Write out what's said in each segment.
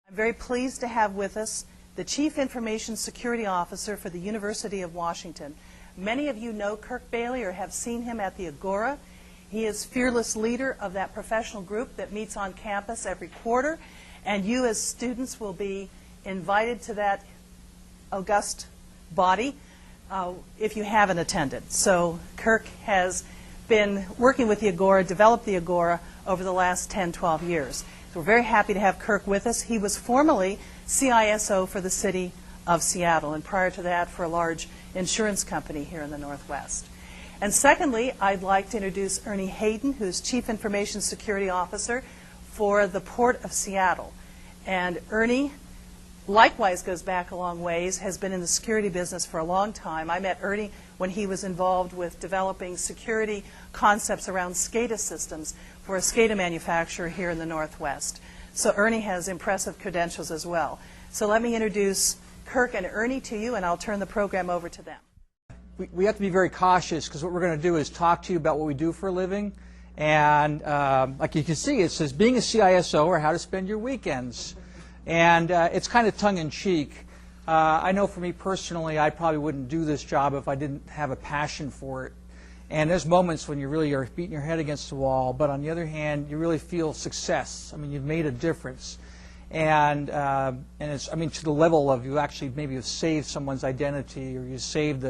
I'm very pleased to have with us the Chief Information Security Officer for the University of Washington. Many of you know Kirk Bailey or have seen him at the Agora. He is fearless leader of that professional group that meets on campus every quarter, and you as students will be invited to that august body if you haven't attended. So Kirk has been working with the Agora, developed the Agora over the last 10, 12 years. So we're very happy to have Kirk with us. He was formerly CISO for the city of Seattle, and prior to that for a large insurance company here in the Northwest. And secondly, I'd like to introduce Ernie Hayden, who's Chief Information Security Officer for the Port of Seattle. And Ernie likewise goes back a long ways, has been in the security business for a long time. I met Ernie when he was involved with developing security concepts around SCADA systems for a SCADA manufacturer here in the Northwest. So Ernie has impressive credentials as well. So let me introduce Kirk and Ernie to you, and I'll turn the program over to them. We have to be very cautious because what we're going to do is talk to you about what we do for a living. And like you can see, it says being a CISO or how to spend your weekends. And it's kind of tongue-in-cheek. I know for me personally, I probably wouldn't do this job if I didn't have a passion for it. And there's moments when you really are beating your head against the wall, but on the other hand, you really feel success. I mean, you've made a difference. And it's, I mean, to the level of you actually maybe have saved someone's identity or you saved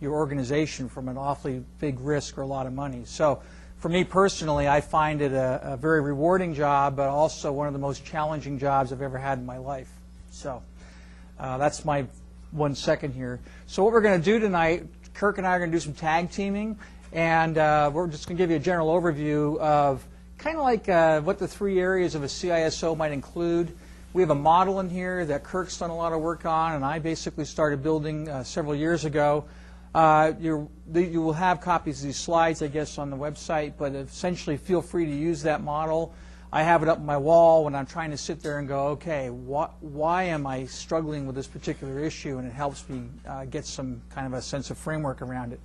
your organization from an awfully big risk or a lot of money. So for me personally, I find it a very rewarding job, but also one of the most challenging jobs I've ever had in my life. So that's my 1 second here. So what we're going to do tonight, Kirk and I are going to do some tag teaming, and we're just going to give you a general overview of kind of like what the 3 areas of a CISO might include. We have a model in here that Kirk's done a lot of work on, and I basically started building several years ago. You will have copies of these slides, I guess, on the website, but essentially feel free to use that model. I have it up on my wall when I'm trying to sit there and go, okay, why am I struggling with this particular issue? And it helps me get some kind of a sense of framework around it.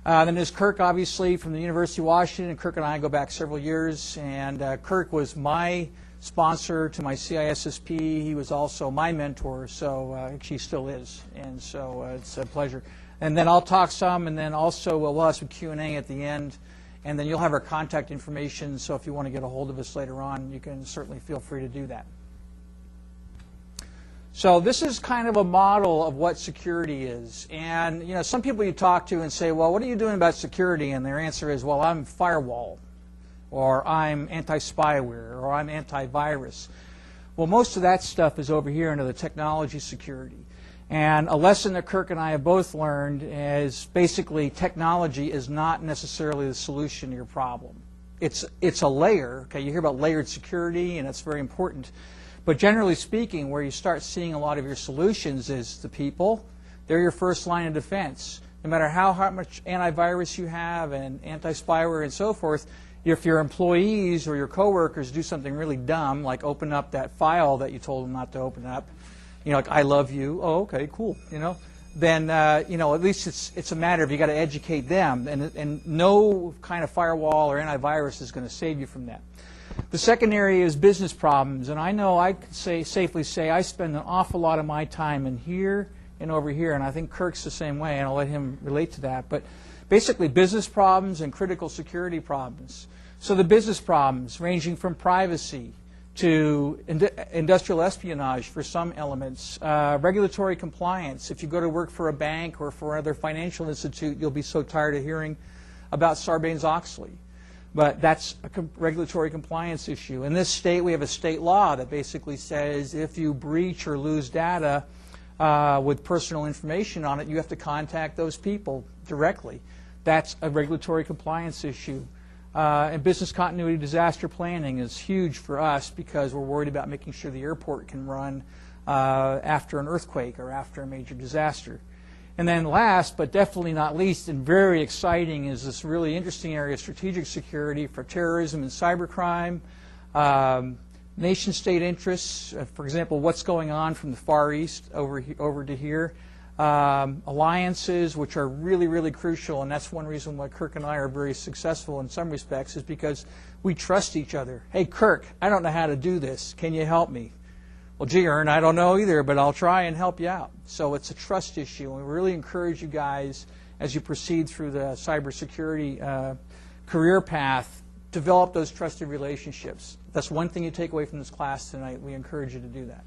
Then there's Kirk, obviously, from the University of Washington. Kirk and I go back several years, and Kirk was my sponsor to my CISSP. He was also my mentor, so actually still is, and so it's a pleasure. And then I'll talk some, and then also we'll have some Q&A at the end, and then you'll have our contact information, so if you want to get a hold of us later on, you can certainly feel free to do that. So this is kind of a model of what security is. And you know, some people you talk to and say, well, what are you doing about security? And their answer is, well, I'm firewall, or I'm anti-spyware, or I'm antivirus. Well, most of that stuff is over here under the technology security. And a lesson that Kirk and I have both learned is basically technology is not necessarily the solution to your problem. It's a layer. Okay, you hear about layered security, and that's very important. But generally speaking, where you start seeing a lot of your solutions is the people. They're your first line of defense. No matter how much antivirus you have and anti-spyware and so forth, if your employees or your coworkers do something really dumb, like open up that file that you told them not to open up, you know, like I love you, oh, okay, cool, you know, then, you know, at least it's a matter of you got to educate them, and no kind of firewall or antivirus is going to save you from that. The second area is business problems, and I know I can safely say I spend an awful lot of my time in here and over here, and I think Kirk's the same way, and I'll let him relate to that. But basically business problems and critical security problems. So the business problems ranging from privacy to industrial espionage for some elements, regulatory compliance. If you go to work for a bank or for another financial institute, you'll be so tired of hearing about Sarbanes-Oxley. But that's a regulatory compliance issue. In this state, we have a state law that basically says if you breach or lose data with personal information on it, you have to contact those people directly. That's a regulatory compliance issue. And business continuity disaster planning is huge for us because we're worried about making sure the airport can run after an earthquake or after a major disaster. And then last, but definitely not least, and very exciting, is this really interesting area of strategic security for terrorism and cybercrime, nation-state interests, for example, what's going on from the Far East over to here, alliances, which are really, really crucial, and that's one reason why Kirk and I are very successful in some respects, is because we trust each other. Hey, Kirk, I don't know how to do this. Can you help me? Well, gee, Ern, I don't know either, but I'll try and help you out. So it's a trust issue, and we really encourage you guys, as you proceed through the cybersecurity career path, develop those trusted relationships. That's one thing you take away from this class tonight. We encourage you to do that.